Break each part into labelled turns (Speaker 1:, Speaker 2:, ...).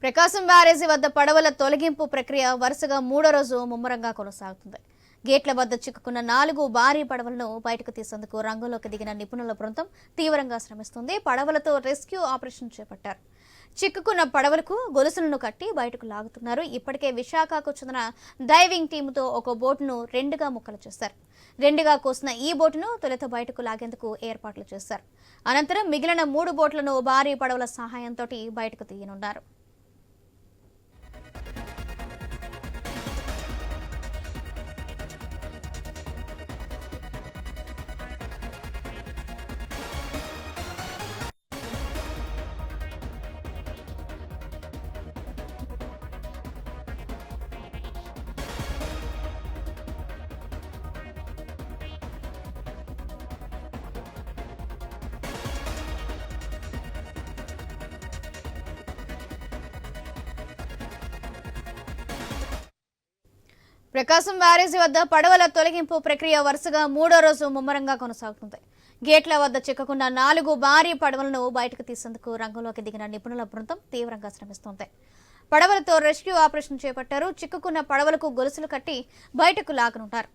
Speaker 1: ప్రకాశం బ్యారేజీ వద్ద పడవల తొలగింపు ప్రక్రియ వరుసగా మూడో రోజు ముమ్మరంగా కొనసాగుతుంది. గేట్ల వద్ద చిక్కుకున్న 4 భారీ పడవలను బయటకు తీసేందుకు రంగంలోకి దిగిన నిపుణుల బృందం తీవ్రంగా శ్రమిస్తుంది. పడవలతో రెస్క్యూ ఆపరేషన్ చేపట్టారు. చిక్కుకున్న పడవలకు గొలుసులను కట్టి బయటకు లాగుతున్నారు. ఇప్పటికే విశాఖకు చెందిన డైవింగ్ టీముతో ఒక బోటును 2గా ముక్కలు చేశారు. 2గా కోసిన ఈ బోటును తొలుత బయటకు లాగేందుకు ఏర్పాట్లు చేశారు. అనంతరం మిగిలిన 3 బోట్లను భారీ పడవల సహాయంతో బయటకు తీయనున్నారు. ప్రకాశం బ్యారేజీ వద్ద పడవల తొలగింపు ప్రక్రియ వరుసగా మూడో రోజు ముమ్మరంగా కొనసాగుతుంది. గేట్ల వద్ద చిక్కుకున్న 4 భారీ పడవలను బయటకు తీసేందుకు రంగంలోకి దిగిన నిపుణుల బృందం తీవ్రంగా శ్రమిస్తోంది. పడవలతో రెస్క్యూ ఆపరేషన్ చేపట్టారు. చిక్కుకున్న పడవలకు గొలుసులు కట్టి బయటకు లాగనున్నారు.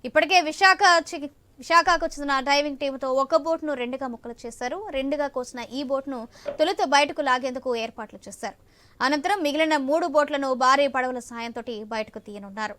Speaker 1: ఇప్పటికే విశాఖకు చెందిన డైవింగ్ టీముతో ఒక బోట్ను 2గా ముక్కలు చేశారు. 2గా కోసిన ఈ బోట్ను తొలుత బయటకు లాగేందుకు ఏర్పాట్లు చేశారు. అనంతరం మిగిలిన 3 బోట్లను భారీ పడవల సాయంతో బయటకు తీయనున్నారు.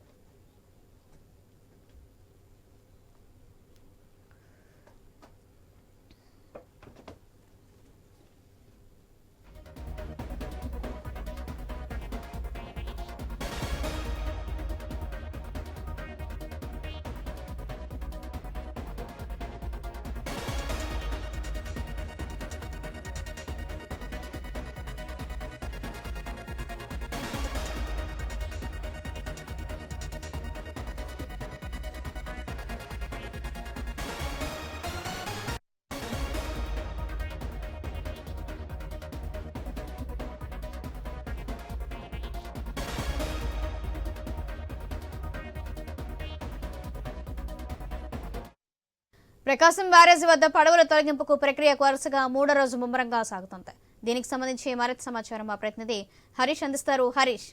Speaker 1: ప్రకాశం బ్యారేజీ వద్ద పడవల తొలగింపుకు ప్రక్రియ వరుసగా మూడో రోజు ముమ్మరంగా సాగుతుంది. దీనికి సంబంధించి మరింత సమాచారం మా ప్రతినిధి హరీష్ అందిస్తారు. హరీష్,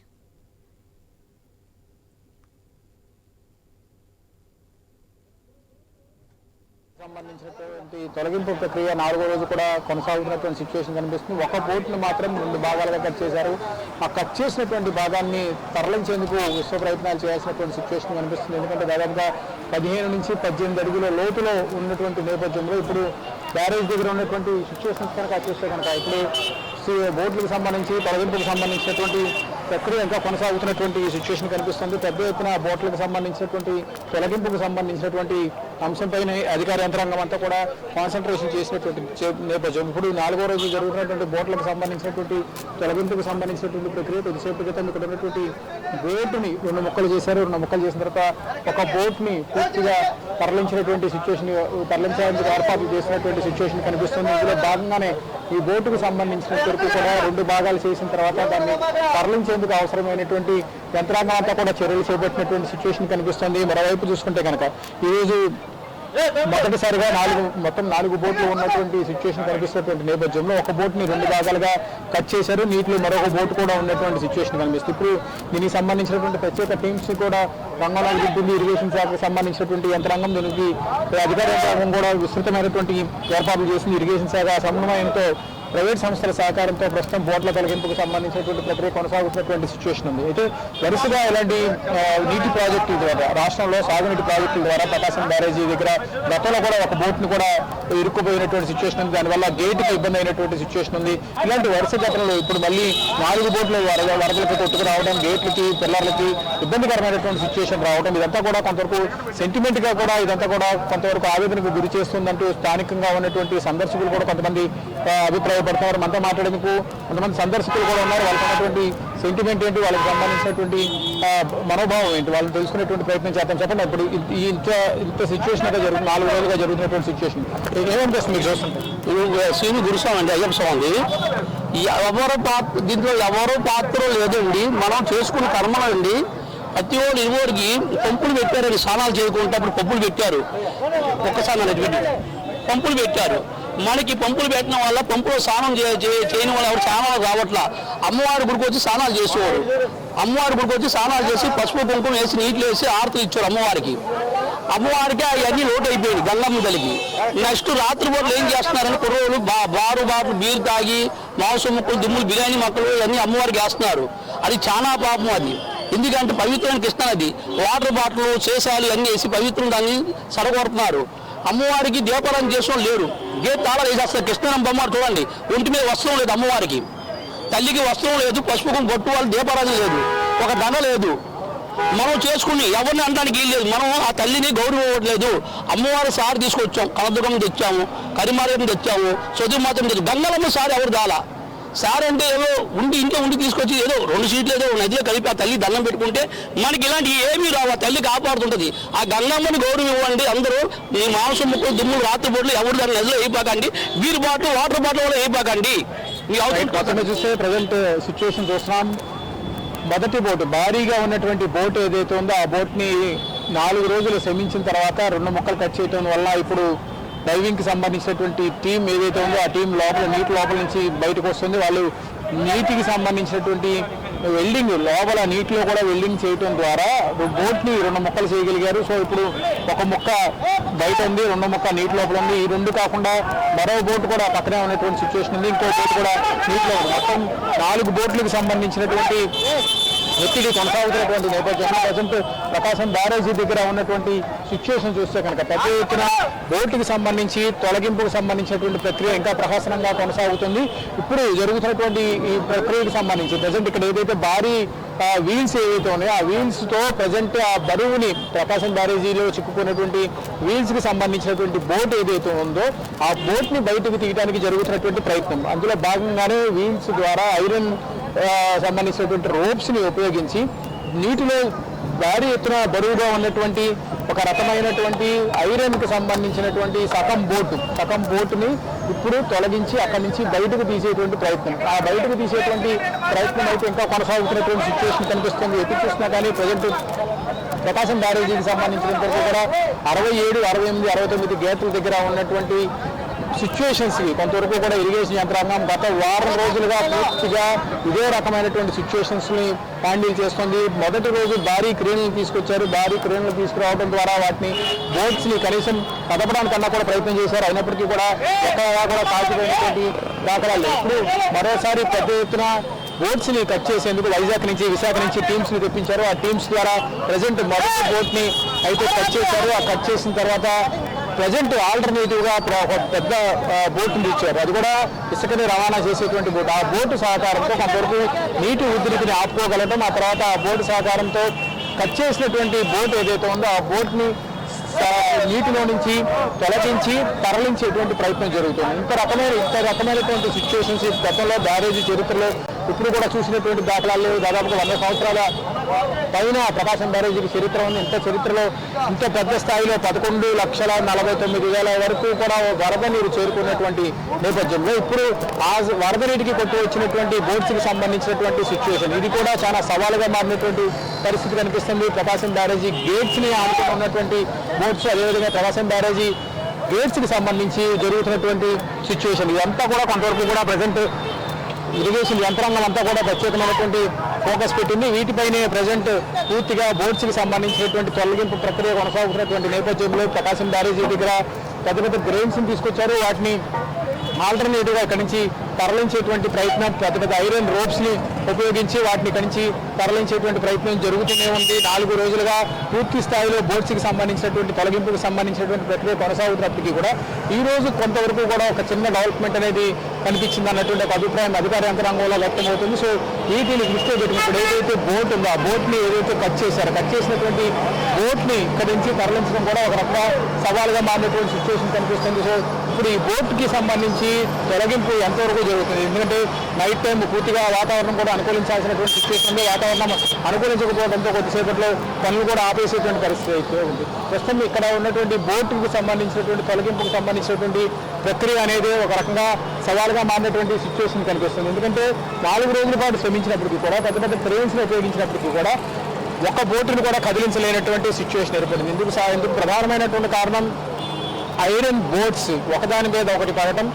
Speaker 2: సంబంధించినటువంటి తొలగింపు ప్రక్రియ 4వ రోజు కూడా కొనసాగుతున్నటువంటి సిచ్యువేషన్ కనిపిస్తుంది. ఒక బోట్ను మాత్రం 2 భాగాలుగా కట్ చేశారు. ఆ కట్ చేసినటువంటి భాగాన్ని తరలించేందుకు విశ్వ ప్రయత్నాలు చేయాల్సినటువంటి సిచ్యువేషన్ కనిపిస్తుంది. ఎందుకంటే దాదాపుగా 15 నుంచి 18 అడుగుల లోతులో ఉన్నటువంటి నేపథ్యంలో ఇప్పుడు బ్యారేజ్ దగ్గర ఉన్నటువంటి సిచ్యువేషన్స్ కనుక చూస్తే కనుక ఇప్పుడు బోట్లకు సంబంధించి తొలగింపుకు సంబంధించినటువంటి ప్రక్రియ ఇంకా కొనసాగుతున్నటువంటి సిచ్యువేషన్ కనిపిస్తుంది. పెద్ద ఎత్తున బోట్లకు సంబంధించినటువంటి తొలగింపుకు సంబంధించినటువంటి అంశంపైన అధికార యంత్రాంగం అంతా కూడా కాన్సన్ట్రేషన్ చేసినటువంటి నేపథ్యం. ఇప్పుడు 4వ రోజు జరుగుతున్నటువంటి బోట్లకు సంబంధించినటువంటి తొలగింపుకు సంబంధించినటువంటి ప్రక్రియ కొద్దిసేపు క్రితం ఇక్కడ ఉన్నటువంటి బోటుని 2 ముక్కలు చేశారు. 2 ముక్కలు చేసిన తర్వాత ఒక బోట్ని పూర్తిగా తరలించినటువంటి సిచ్యువేషన్, తరలించడానికి ఏర్పాట్లు చేసినటువంటి సిచ్యువేషన్ కనిపిస్తుంది. ఇందులో భాగంగానే ఈ బోటుకు సంబంధించిన వరకు కూడా 2 భాగాలు చేసిన తర్వాత దాన్ని తరలించేందుకు అవసరమైనటువంటి యంత్రాంగం అంతా కూడా చర్యలు చేపట్టినటువంటి సిచ్యువేషన్ కనిపిస్తుంది. మరోవైపు చూసుకుంటే కనుక ఈరోజు మొదటిసారిగా మొత్తం 4 బోట్లు ఉన్నటువంటి సిచ్యువేషన్ కనిపిస్తున్నటువంటి నేపథ్యంలో ఒక బోట్ని 2 భాగాలుగా కట్ చేశారు. నీటిలో మరొక బోట్ కూడా ఉన్నటువంటి సిచ్యువేషన్ కనిపిస్తుంది. ఇప్పుడు దీనికి సంబంధించినటువంటి ప్రత్యేక టీమ్స్ కూడా రంగంలోకి దింపింది. ఇరిగేషన్ శాఖకు సంబంధించినటువంటి యంత్రాంగం, దీనికి అధికార యంత్రాంగం కూడా విస్తృతమైనటువంటి ఏర్పాట్లు చేసింది. ఇరిగేషన్ శాఖ సమన్వయంతో ప్రైవేట్ సంస్థల సహకారంతో ప్రస్తుతం బోట్ల తొలగింపుకు సంబంధించినటువంటి ప్రక్రియ కొనసాగుతున్నటువంటి సిచ్యువేషన్ ఉంది. అయితే వరుసగా ఇలాంటి నీటి ప్రాజెక్టుల ద్వారా, రాష్ట్రంలో సాగునీటి ప్రాజెక్టుల ద్వారా ప్రకాశం బ్యారేజీ దగ్గర గతంలో కూడా ఒక బోట్ను కూడా ఇరుక్కుపోయినటువంటి సిచ్యువేషన్ ఉంది. దానివల్ల గేటుకి ఇబ్బంది అయినటువంటి సిచ్యువేషన్ ఉంది. ఇలాంటి వరుస ఘటనలు ఇప్పుడు మళ్ళీ 4 బోట్లు వరదలకు కొట్టుకు రావడం, గేట్లకి పిల్లర్లకి ఇబ్బందికరమైనటువంటి సిచ్యువేషన్ రావడం, ఇదంతా కూడా కొంతవరకు సెంటిమెంట్ గా కూడా ఇదంతా కూడా కొంతవరకు ఆవేదనకు గురి చేస్తుందంటూ స్థానికంగా ఉన్నటువంటి సందర్శకులు కూడా కొంతమంది అభిప్రాయపడుతున్నారు. మనతో మాట్లాడేందుకు కొంతమంది సందర్శకులు కూడా ఉన్నారు. వాళ్ళకి ఉన్నటువంటి సెంటిమెంట్ ఏంటి, వాళ్ళకి సంబంధించినటువంటి మనోభావం ఏంటి, వాళ్ళని తెలుసుకునేటువంటి ప్రయత్నం చేద్దాం. చెప్పండి, ఇప్పుడు ఇంత సిచ్యువేషన్ అయితే జరుగుతుంది, 4 రోజులుగా జరుగుతున్నటువంటి సిచ్యువేషన్ ఏమనిపిస్తుంది మీకు చూస్తుంటే?
Speaker 3: ఇది శ్రీని గురుస్వామి అండి, అయ్యప్ప స్వామి. దీంట్లో ఎవరో పాత్ర లేదండి, మనం చేసుకున్న కర్మలండి. ప్రతి ఓడి ఇరువురికి పంపులు పెట్టారండి, స్నానాలు చేయకుండా అప్పుడు పంపులు పెట్టారు. ఒక్కసారి పంపులు పెట్టారు. మనకి పంపులు పెట్టడం వల్ల పంపులో స్నానం చేయని వల్ల ఎవరు స్నానాలు రావట్లా. అమ్మవారి గుడికి వచ్చి స్నానాలు చేసేవారు. అమ్మవారి గుడికి వచ్చి స్నానాలు చేసి పసుపు కుంకుమ వేసి నీటిలో వేసి ఆరతులు ఇచ్చారు అమ్మవారికి. అవన్నీ లోటు అయిపోయింది గంగమ్మ తల్లికి. నెక్స్ట్ రాత్రి పూటలు ఏం చేస్తున్నారని కుర్రోళ్ళు బారు బీరు తాగి మాంసం ముక్కలు దుమ్ములు బిర్యానీ మొక్కలు ఇవన్నీ అమ్మవారికి వేస్తున్నారు. అది చాలా పాపం. అది ఎందుకంటే పవిత్రమైన కృష్ణనది వాటర్ బాటిల్ చేసాలు అన్నీ వేసి పవిత్రం దాన్ని సరగొడుతున్నారు. అమ్మవారికి దీపారాధన చేసిన లేరు. గేట్ తాళాలు వేసేస్తారు. కృష్ణనం బొమ్మ చూడండి, ఒంటి మీద వస్త్రం లేదు అమ్మవారికి. తల్లికి వస్త్రం లేదు, పసుపు బొట్టు వాళ్ళు దీపారాధన లేదు, ఒక దండ లేదు. మనం చేసుకుని ఎవరిని అనడానికి లేదు. మనం ఆ తల్లిని గౌరవించలేదు. అమ్మవారి సారి తీసుకొచ్చాం, కనదుర్గం తెచ్చాము, కరిమార్యం తెచ్చాము, చదువుమాత్రం తెచ్చాము. గంగలమ్మ సారి ఎవరు దాలా. సార్ అంటే ఏదో ఇంట్లో ఉండి తీసుకొచ్చి ఏదో 2 సీట్లు ఏదో నదిలో కలిపి ఆ తల్లి దండం పెట్టుకుంటే మనకి ఇలాంటి ఏమీ రావు. ఆ తల్లి కాపాడుతుంటది. ఆ గంగమ్మని గౌరవం ఇవ్వండి. అందరూ ఈ మాంసం ముక్కలు దుమ్ములు రాత్రి బోట్లు ఎవరు దాన్ని నదిలో వేయపాకండి. బీర్ బాటిల్ వాటర్ బాటిల్ కూడా వేయపాకండి.
Speaker 2: చూస్తే ప్రజెంట్ సిచ్యువేషన్ చూస్తున్నాం. మొదటి బోటు భారీగా ఉన్నటువంటి బోట్ ఏదైతే ఉందో ఆ బోట్ని 4 రోజులు శ్రమించిన తర్వాత 2 ముక్కలు కట్ చేయడం వల్ల ఇప్పుడు డైవింగ్కి సంబంధించినటువంటి టీం ఏదైతే ఉందో ఆ టీం నీటి లోపల నుంచి బయటకు వస్తుంది. వాళ్ళు నీటికి సంబంధించినటువంటి వెల్డింగ్ లోపల నీటిలో కూడా వెల్డింగ్ చేయడం ద్వారా బోట్ని 2 ముక్కలు చేయగలిగారు. సో ఇప్పుడు ఒక ముక్క బయట ఉంది, 2 ముక్క నీటి లోపల ఉంది. ఈ 2 కాకుండా మరో బోట్ కూడా పక్కనే ఉన్నటువంటి సిచ్యువేషన్ ఉంది. ఇంకో బోట్ కూడా నీటిలో ఉంది. మొత్తం 4 బోట్లకు సంబంధించినటువంటి ఒత్తిడి కొనసాగుతున్నటువంటి నేపథ్యంలో ప్రజెంట్ ప్రకాశం బ్యారేజీ దగ్గర ఉన్నటువంటి సిచ్యువేషన్ చూస్తే కనుక పెద్ద ఎత్తున బోటుకి సంబంధించి తొలగింపుకు సంబంధించినటువంటి ప్రక్రియ ఇంకా ప్రహసనంగా కొనసాగుతుంది. ఇప్పుడు జరుగుతున్నటువంటి ఈ ప్రక్రియకు సంబంధించి ప్రజెంట్ ఇక్కడ ఏదైతే భారీ వీల్స్ ఏవైతే ఉన్నాయో ఆ వీల్స్తో ప్రజెంట్ ఆ బరువుని ప్రకాశం బ్యారేజీలో చిక్కుకున్నటువంటి వీల్స్కి సంబంధించినటువంటి బోట్ ఏదైతే ఉందో ఆ బోట్ని బయటకు తీయడానికి జరుగుతున్నటువంటి ప్రయత్నం. అందులో భాగంగానే వీల్స్ ద్వారా ఐరన్ సంబంధించినటువంటి రోప్స్ని ఉపయోగించి నీటిలో భారీ ఎత్తున బరువుగా ఉన్నటువంటి ఒక రకమైనటువంటి ఐరన్కి సంబంధించినటువంటి సగం బోటుని ఇప్పుడు తొలగించి అక్కడి నుంచి బయటకు తీసేటువంటి ప్రయత్నం. ఆ బయటకు తీసేటువంటి ప్రయత్నం అయితే ఇంకా కొనసాగుతున్నటువంటి సిచ్యువేషన్ కనిపిస్తుంది. ఎటు చూసినా కానీ ప్రజెంట్ ప్రకాశం బ్యారేజీకి సంబంధించినంత కూడా 67, 68, 69 గేట్ల దగ్గర ఉన్నటువంటి సిచ్యువేషన్స్ కొంతవరకు కూడా ఇరిగేషన్ యంత్రాంగం గత వారం రోజులుగా పూర్తిగా ఇదే రకమైనటువంటి సిచ్యువేషన్స్ని హ్యాండిల్ చేస్తుంది. మొదటి రోజు భారీ క్రేన్లు తీసుకొచ్చారు. భారీ క్రేన్లు తీసుకురావడం ద్వారా వాటిని బోట్స్ని కనీసం కదపడానికన్నా కూడా ప్రయత్నం చేశారు. అయినప్పటికీ కూడా ఎక్కడా కూడా కాల్చిపోయినటువంటి దాఖలాలు. ఇప్పుడు మరోసారి పెద్ద ఎత్తున బోట్స్ని కట్ చేసేందుకు వైజాగ్ నుంచి, విశాఖ నుంచి టీమ్స్ని తెప్పించారు. ఆ టీమ్స్ ద్వారా ప్రజెంట్ మొదటి బోట్ని అయితే కట్ చేశారు. ఆ కట్ చేసిన తర్వాత ప్రజెంట్ ఆల్టర్నేటివ్గా ఒక పెద్ద బోటుని ఇచ్చారు. అది కూడా ఇసుకని రవాణా చేసేటువంటి బోటు. ఆ బోటు సహకారంతో కొంతవరకు నీటి ఉధృతిని ఆపుకోగలటం, ఆ తర్వాత ఆ బోటు సహకారంతో కట్ చేసినటువంటి బోట్ ఏదైతే ఉందో ఆ బోట్ని నీటిలో నుంచి తొలగించి తరలించేటువంటి ప్రయత్నం జరుగుతుంది. ఇంత రకమైనటువంటి సిచ్యువేషన్స్ గతంలో బ్యారేజీ చరిత్రలో ఇప్పుడు కూడా చూసినటువంటి దాఖలాలు దాదాపుగా 100 సంవత్సరాల పైన ప్రకాశం బ్యారేజీకి చరిత్ర ఉంది. ఇంత చరిత్రలో ఇంత పెద్ద స్థాయిలో 11,49,000 వరకు కూడా వరద నీరు చేరుకున్నటువంటి నేపథ్యంలో ఇప్పుడు ఆ వరద నీటికి కొట్టి వచ్చినటువంటి బోట్స్కి సంబంధించినటువంటి సిచ్యువేషన్ ఇది కూడా చాలా సవాలుగా మారినటువంటి పరిస్థితి కనిపిస్తుంది. ప్రకాశం బ్యారేజీ గేట్స్ని ఆనుకుని ఉన్నటువంటి బోట్స్, అదేవిధంగా ప్రకాశం బ్యారేజీ గేట్స్కి సంబంధించి జరుగుతున్నటువంటి సిచ్యువేషన్ ఇదంతా కూడా కొంతవరకు కూడా ప్రజెంట్ ఇరిగేషన్ యంత్రాంగం అంతా కూడా ప్రత్యేకమైనటువంటి ఫోకస్ పెట్టింది. వీటిపైనే ప్రజెంట్ పూర్తిగా బోట్స్కి సంబంధించినటువంటి తొలగింపు ప్రక్రియ కొనసాగుతున్నటువంటి నేపథ్యంలో ప్రకాశం బ్యారేజీ దగ్గర పెద్ద పెద్ద గ్రెయిన్స్ని తీసుకొచ్చారు. వాటిని ఆల్టర్నేటివ్గా ఇక్కడి నుంచి తరలించేటువంటి ప్రయత్నం, పెద్ద పెద్ద ఐరన్ రోప్స్ని ఉపయోగించి వాటిని ఇక్కడి నుంచి తరలించేటువంటి ప్రయత్నం జరుగుతూనే ఉంది. 4 రోజులుగా పూర్తి స్థాయిలో బోట్స్కి సంబంధించినటువంటి తొలగింపుకు సంబంధించినటువంటి ప్రక్రియ కొనసాగుతున్నప్పటికీ కూడా ఈ రోజు కొంతవరకు కూడా ఒక చిన్న డెవలప్మెంట్ అనేది కనిపించింది అన్నటువంటి ఒక అభిప్రాయం అధికార యంత్రాంగంలో వ్యక్తమవుతుంది. సో వీటిని దృష్టిలో పెట్టినప్పుడు ఏదైతే బోట్ ఉందో ఆ బోట్ని ఏదైతే కట్ చేసినటువంటి బోట్ని ఇక్కడి నుంచి తరలించడం కూడా ఒక రకంగా సవాలుగా మారినటువంటి సిచ్యువేషన్ కనిపిస్తుంది. సో ఇప్పుడు ఈ బోట్కి సంబంధించి తొలగింపు ఎంతవరకు జరుగుతుంది, ఎందుకంటే నైట్ టైం పూర్తిగా వాతావరణం కూడా అనుకూలించాల్సినటువంటి సిచ్యువేషన్ ఉంది. వాతావరణం అనుకూలించకపోవడంతో కొద్దిసేపట్లో పనులు కూడా ఆపేసేటువంటి పరిస్థితి అయితే ఉంది. ప్రస్తుతం ఇక్కడ ఉన్నటువంటి బోటుకు సంబంధించినటువంటి తొలగింపుకు సంబంధించినటువంటి ప్రక్రియ అనేది ఒక రకంగా సవాలుగా మారినటువంటి సిచ్యువేషన్ కనిపిస్తుంది. ఎందుకంటే 4 రోజుల పాటు శ్రమించినప్పటికీ కూడా పెద్ద పెద్ద క్రేన్స్ని ఉపయోగించినప్పటికీ కూడా ఒక బోటును కూడా కదిలించలేనటువంటి సిచ్యువేషన్ ఏర్పడింది. ఎందుకు ప్రధానమైనటువంటి కారణం ఐరన్ బోట్స్ ఒకదాని మీద ఒకటి పడటం,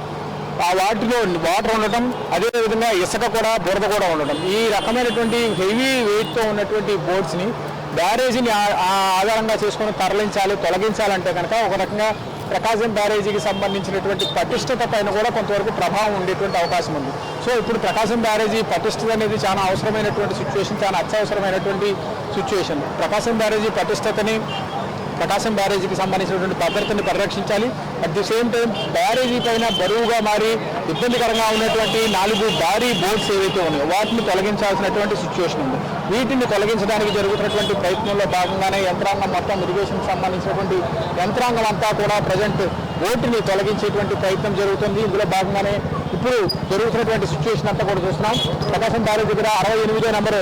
Speaker 2: ఆ వాటిలో వాటర్ ఉండటం, అదేవిధంగా ఇసుక కూడా బురద కూడా ఉండటం, ఈ రకమైనటువంటి హెవీ వెయిట్తో ఉన్నటువంటి బోట్స్ని బ్యారేజీని ఆధారంగా చేసుకొని తొలగించాలంటే కనుక ఒక రకంగా ప్రకాశం బ్యారేజీకి సంబంధించినటువంటి పటిష్టత పైన కూడా కొంతవరకు ప్రభావం ఉండేటువంటి అవకాశం ఉంది. సో ఇప్పుడు ప్రకాశం బ్యారేజీ పటిష్టత అనేది చాలా అవసరమైనటువంటి సిచ్యువేషన్, చాలా అత్యవసరమైనటువంటి సిచ్యువేషన్. ప్రకాశం బ్యారేజీ పటిష్టతని, ప్రకాశం బ్యారేజీకి సంబంధించినటువంటి భద్రతని పరిరక్షించాలి. అట్ ది సేమ్ టైం బ్యారేజీ పైన బరువుగా మారి ఇబ్బందికరంగా ఉన్నటువంటి 4 భారీ బోట్స్ ఏవైతే ఉన్నాయో వాటిని తొలగించాల్సినటువంటి సిచ్యువేషన్ ఉంది. వీటిని తొలగించడానికి జరుగుతున్నటువంటి ప్రయత్నంలో భాగంగానే యంత్రాంగం మొత్తం ఇరిగేషన్కి సంబంధించినటువంటి యంత్రాంగం అంతా కూడా ప్రజెంట్ బోటుని తొలగించేటువంటి ప్రయత్నం జరుగుతుంది. ఇందులో భాగంగానే ఇప్పుడు జరుగుతున్నటువంటి సిచ్యువేషన్ అంతా కూడా చూస్తున్నాం. ప్రకాశం బ్యారేజ్ దగ్గర 68 నెంబర్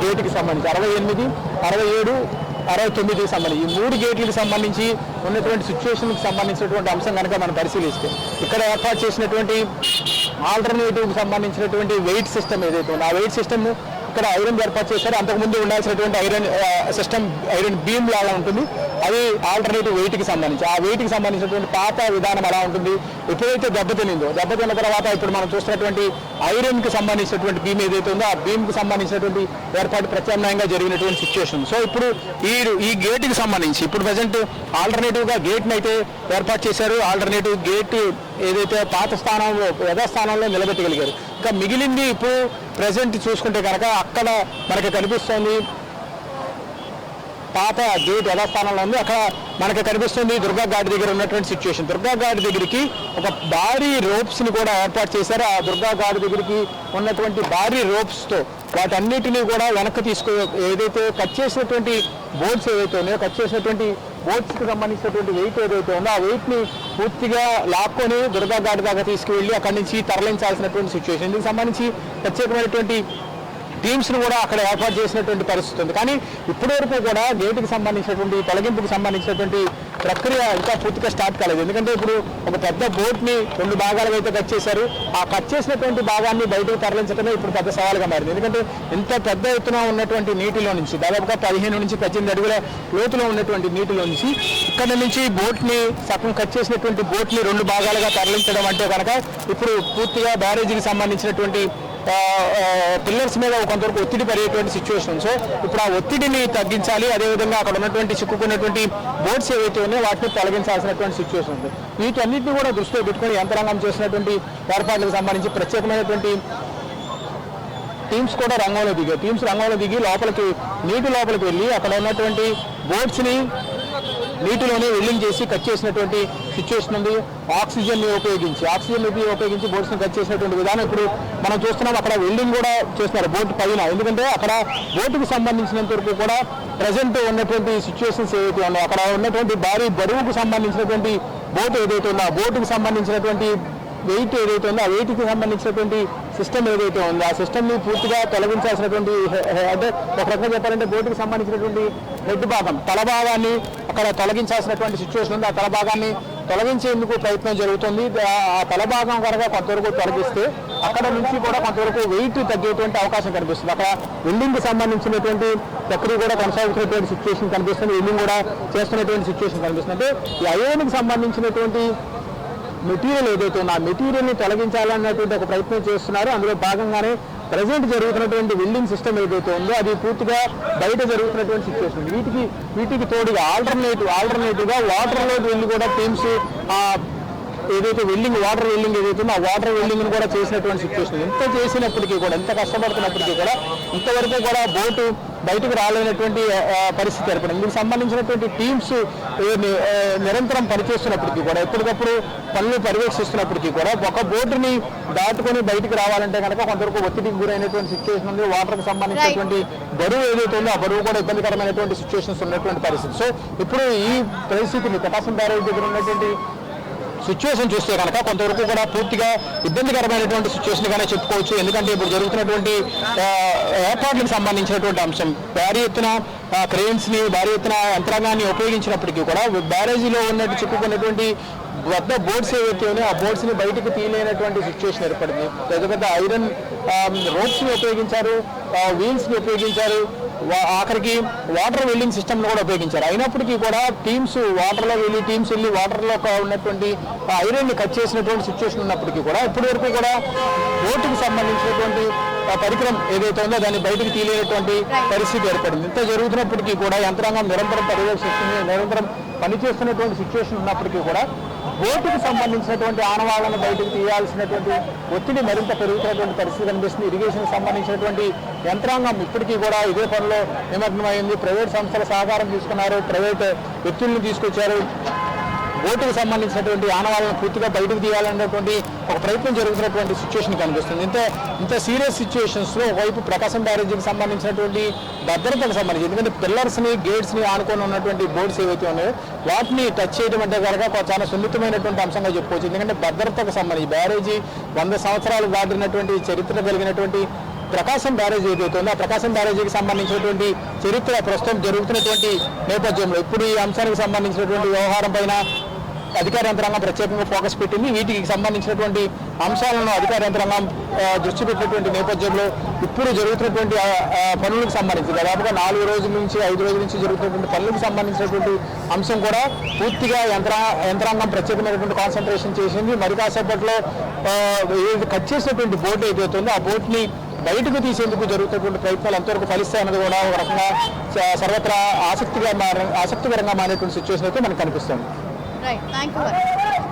Speaker 2: గేటుకి సంబంధించి 68, 67, 69కి సంబంధించి ఈ 3 గేట్లకు సంబంధించి ఉన్నటువంటి సిచ్యువేషన్కి సంబంధించినటువంటి అంశం కనుక మనం పరిశీలిస్తే ఇక్కడ ఏర్పాటు చేసినటువంటి ఆల్టర్నేటివ్కి సంబంధించినటువంటి వెయిట్ సిస్టమ్ ఏదైతే ఉందో ఆ వెయిట్ సిస్టమ్ ఇక్కడ ఐరన్ ఏర్పాటు చేశారు. అంతకుముందు ఉండాల్సినటువంటి ఐరన్ బీమ్ లాగా ఉంటుంది, అది ఆల్టర్నేటివ్ వెయిట్కి సంబంధించి. ఆ వెయిట్కి సంబంధించినటువంటి పాత విధానం ఎలా ఉంటుంది, ఎప్పుడైతే దెబ్బతిన్న తర్వాత ఇప్పుడు మనం చూస్తున్నటువంటి ఐరన్కి సంబంధించినటువంటి బీమ్ ఏదైతే ఉందో ఆ బీమ్కి సంబంధించినటువంటి ఏర్పాటు ప్రత్యామ్నాయంగా జరిగినటువంటి సిచ్యువేషన్. సో ఇప్పుడు ఈ గేట్కి సంబంధించి ఇప్పుడు ప్రజెంట్ ఆల్టర్నేటివ్గా గేట్ని అయితే ఏర్పాటు చేశారు. ఆల్టర్నేటివ్ గేట్ ఏదైతే పాత స్థానంలో యథాస్థానంలో నిలబెట్టగలిగారు. ఇంకా మిగిలింది ఇప్పుడు ప్రజెంట్ చూసుకుంటే కనుక అక్కడ మనకి కనిపిస్తుంది పాత గేట్ యథాస్థానంలో ఉంది. అక్కడ మనకి కనిపిస్తుంది దుర్గా ఘాట్ దగ్గర ఉన్నటువంటి సిచ్యువేషన్. దుర్గా ఘాట్ దగ్గరికి ఒక భారీ రోప్స్ని కూడా ఏర్పాటు చేశారు. ఆ దుర్గా ఘాట్ దగ్గరికి ఉన్నటువంటి భారీ రోప్స్తో వాటన్నిటినీ కూడా వెనక్కి ఏదైతే కట్ చేసినటువంటి బోట్స్ ఏవైతే ఉన్నాయో కట్ చేసినటువంటి బోట్స్కి సంబంధించినటువంటి వెయిట్ ఏదైతే ఉందో ఆ వెయిట్ని పూర్తిగా లాక్కొని దుర్గా ఘాట్ దాకా తీసుకువెళ్ళి అక్కడి నుంచి తరలించాల్సినటువంటి సిచ్యువేషన్. దీనికి సంబంధించి ప్రత్యేకమైనటువంటి టీమ్స్ను కూడా అక్కడ ఏర్పాటు చేసినటువంటి పరిస్థితి ఉంది. కానీ ఇప్పటివరకు కూడా గేటుకి సంబంధించినటువంటి తొలగింపుకి సంబంధించినటువంటి ప్రక్రియ ఇంకా పూర్తిగా స్టార్ట్ కాలేదు. ఎందుకంటే ఇప్పుడు ఒక పెద్ద బోట్ని 2 భాగాలుగా అయితే కట్ చేశారు. ఆ కట్ చేసినటువంటి భాగాన్ని బయటకు తరలించడమే ఇప్పుడు పెద్ద సవాల్గా మారింది. ఎందుకంటే ఇంత పెద్ద ఎత్తున ఉన్నటువంటి నీటిలో నుంచి దాదాపుగా 15 నుంచి 18 అడుగుల లోతులో ఉన్నటువంటి నీటిలో నుంచి ఇక్కడ నుంచి బోట్ని సగం కట్ చేసినటువంటి బోట్ని 2 భాగాలుగా తరలించడం అంటే కనుక ఇప్పుడు పూర్తిగా బ్యారేజీకి సంబంధించినటువంటి పిల్లర్స్ మీద కొంతవరకు ఒత్తిడి పడేటువంటి సిచ్యువేషన్. సో ఇప్పుడు ఆ ఒత్తిడిని తగ్గించాలి, అదేవిధంగా అక్కడ ఉన్నటువంటి చిక్కుకున్నటువంటి బోట్స్ ఏవైతే ఉన్నాయో వాటిని తొలగించాల్సినటువంటి సిచ్యువేషన్ ఉంది. వీటన్నిటిని కూడా దృష్టిలో పెట్టుకొని యంత్రాంగం చేసినటువంటి ఏర్పాట్లకు సంబంధించి ప్రత్యేకమైనటువంటి టీమ్స్ కూడా రంగంలో దిగి లోపలికి నీటి లోపలికి వెళ్ళి అక్కడ ఉన్నటువంటి బోట్స్ని నీటిలోనే వెల్డింగ్ చేసి కట్ చేసినటువంటి సిచ్యువేషన్ ఉంది. ఆక్సిజన్ ఉపయోగించి బోట్స్ని కట్ చేసినటువంటి విధానం ఇప్పుడు మనం చూస్తున్నాం. అక్కడ వెల్డింగ్ కూడా చేస్తున్నారు బోట్ పైన, ఎందుకంటే అక్కడ బోటుకు సంబంధించినంత వరకు కూడా ప్రజెంట్ ఉన్నటువంటి సిచ్యువేషన్స్ ఏవైతే ఉన్నాయో అక్కడ ఉన్నటువంటి భారీ బరువుకు సంబంధించినటువంటి బోట్ ఏదైతే ఉందో ఆ బోటుకు సంబంధించినటువంటి వెయిట్ ఏదైతే ఉందో ఆ వెయిట్కి సంబంధించినటువంటి సిస్టమ్ ఏదైతే ఉందో ఆ సిస్టమ్ని పూర్తిగా తొలగించాల్సినటువంటి, అంటే ఒక రకంగా చెప్పాలంటే బోటుకు సంబంధించినటువంటి హెడ్ భాగం తల భాగాన్ని అక్కడ తొలగించాల్సినటువంటి సిచ్యువేషన్ ఉంది. ఆ తల భాగాన్ని తొలగించేందుకు ప్రయత్నం జరుగుతుంది. ఆ తల భాగం కనుక కొంతవరకు తొలగిస్తే అక్కడ నుంచి కూడా కొంతవరకు వెయిట్ తగ్గేటువంటి అవకాశం కనిపిస్తుంది. అక్కడ వెల్డింగ్కి సంబంధించినటువంటి ప్రక్రియ కూడా కొనసాగుతున్నటువంటి సిచ్యువేషన్ కనిపిస్తుంది. వెల్డింగ్ కూడా చేస్తున్నటువంటి సిచ్యువేషన్ కనిపిస్తుంది. అంటే ఈ ఐరన్కి సంబంధించినటువంటి మెటీరియల్ ఏదైతే ఉందో ఆ మెటీరియల్ని తొలగించాలన్నటువంటి ఒక ప్రయత్నం చేస్తున్నారు. అందులో భాగంగానే ప్రజెంట్ జరుగుతున్నటువంటి వెల్డింగ్ సిస్టమ్ ఏదైతే ఉందో అది పూర్తిగా బయట జరుగుతున్నటువంటి సిచ్యువేషన్. వీటికి తోడుగా ఆల్టర్నేటివ్గా వాటర్లోకి వెళ్ళి కూడా టీమ్స్ ఏదైతే వాటర్ వెల్డింగ్ ఏదైతే ఉందో ఆ వాటర్ వెల్డింగ్ని కూడా చేసినటువంటి సిచ్యువేషన్. ఎంత చేసినప్పటికీ కూడా, ఎంత కష్టపడుతున్నప్పటికీ కూడా ఇంతవరకు కూడా బోటు బయటకు రాలేనటువంటి పరిస్థితి ఏర్పడింది. దీనికి సంబంధించినటువంటి టీమ్స్ నిరంతరం పనిచేస్తున్నప్పటికీ కూడా, ఎప్పటికప్పుడు పనులు పర్యవేక్షిస్తున్నప్పటికీ కూడా ఒక బోటుని దాటుకొని బయటకు రావాలంటే కనుక కొంతవరకు ఒత్తిడికి గురైనటువంటి సిచ్యువేషన్ ఉంది. వాటర్కి సంబంధించినటువంటి బరువు ఏదైతే ఉందో ఆ బరువు కూడా ఇబ్బందికరమైనటువంటి సిచ్యువేషన్స్ ఉన్నటువంటి పరిస్థితి. సో ఇప్పుడు ఈ పరిస్థితిని ప్రకాశం బ్యారేజ్ దగ్గర ఉన్నటువంటి సిచ్యువేషన్ చూస్తే కనుక కొంతవరకు కూడా పూర్తిగా ఇబ్బందికరమైనటువంటి సిచ్యువేషన్గానే చెప్పుకోవచ్చు. ఎందుకంటే ఇప్పుడు జరుగుతున్నటువంటి ఏర్పాట్లకు సంబంధించినటువంటి అంశం భారీ ఎత్తున క్రెయిన్స్ని, భారీ ఎత్తున యంత్రాంగాన్ని ఉపయోగించినప్పటికీ కూడా బ్యారేజీలో ఉన్నట్టు చిక్కుకున్నటువంటి పెద్ద బోట్స్ ఏవైతే ఉన్నాయో ఆ బోట్స్ని బయటకు తీయలేనటువంటి సిచ్యువేషన్ ఏర్పడింది. పెద్ద ఐరన్ రోప్స్ని ఉపయోగించారు, వీల్స్ని ఉపయోగించారు, ఆఖరికి వాటర్ వెల్డింగ్ సిస్టమ్ను కూడా ఉపయోగించారు. అయినప్పటికీ కూడా టీమ్స్ వాటర్లో వెళ్ళి వాటర్లో ఉన్నటువంటి ఐరన్ని కట్ చేసినటువంటి సిచ్యువేషన్ ఉన్నప్పటికీ కూడా ఇప్పటి వరకు కూడా బోటుకు సంబంధించినటువంటి పరికరం ఏదైతే ఉందో దాన్ని బయటకు తీయలేనటువంటి పరిస్థితి ఏర్పడింది. ఇంత జరుగుతున్నప్పటికీ కూడా యంత్రాంగం నిరంతరం పర్యవేక్షిస్తుంది, నిరంతరం పనిచేస్తున్నటువంటి సిచ్యువేషన్ ఉన్నప్పటికీ కూడా బోటుకు సంబంధించినటువంటి ఆనవాళ్లను బయటకు తీయాల్సినటువంటి ఒత్తిడి మరింత పెరుగుతున్నటువంటి పరిస్థితి కనిపిస్తుంది. ఇరిగేషన్కి సంబంధించినటువంటి యంత్రాంగం ఇప్పటికీ కూడా ఇదే పనిలో నిమగ్నమైంది. ప్రైవేట్ సంస్థల సహకారం తీసుకున్నారు, ప్రైవేట్ వ్యక్తులను తీసుకొచ్చారు. బోటుకు సంబంధించినటువంటి ఆనవాళ్లను పూర్తిగా బయటకు తీయాలనేటువంటి ఒక ప్రయత్నం జరుగుతున్నటువంటి సిచ్యువేషన్ కనిపిస్తుంది. ఇంత సీరియస్ సిచ్యువేషన్స్లో ఒకవైపు ప్రకాశం బ్యారేజీకి సంబంధించినటువంటి భద్రతకు సంబంధించి, ఎందుకంటే పిల్లర్స్ని గేట్స్ని ఆనుకొని ఉన్నటువంటి బోర్డ్స్ ఏవైతే ఉన్నాయో వాటిని టచ్ చేయడం అంటే కనుక చాలా సున్నితమైనటువంటి అంశంగా చెప్పుకోవచ్చు. ఎందుకంటే భద్రతకు సంబంధించి బ్యారేజీ 100 సంవత్సరాలు దాటినటువంటి చరిత్ర కలిగినటువంటి ప్రకాశం బ్యారేజ్ ఏదైతే ఉందో ఆ ప్రకాశం బ్యారేజీకి సంబంధించినటువంటి చరిత్ర ప్రస్తుతం జరుగుతున్నటువంటి నేపథ్యంలో ఇప్పుడు ఈ అంశానికి సంబంధించినటువంటి వ్యవహారం పైన అధికార యంత్రాంగం ప్రత్యేకంగా ఫోకస్ పెట్టింది. వీటికి సంబంధించినటువంటి అంశాలను అధికార యంత్రాంగం దృష్టి పెట్టినటువంటి నేపథ్యంలో ఇప్పుడు జరుగుతున్నటువంటి పనులకు సంబంధించి దాదాపుగా 4 రోజుల నుంచి 5 రోజుల నుంచి జరుగుతున్నటువంటి పనులకు సంబంధించినటువంటి అంశం కూడా పూర్తిగా యంత్రాంగం ప్రత్యేకమైనటువంటి కాన్సన్ట్రేషన్ చేసింది. మరి కాసేపట్లో కట్ చేసినటువంటి బోట్ ఏదైతే ఉందో ఆ బోట్ని బయటకు తీసేందుకు జరుగుతున్నటువంటి ప్రయత్నాలు ఎంతవరకు ఫలిస్తాయన్నది కూడా ఒక రకంగా సర్వత్రా ఆసక్తికరంగా మారినటువంటి సిచ్యువేషన్ అయితే మనకు కనిపిస్తుంది.
Speaker 1: Right, thank you.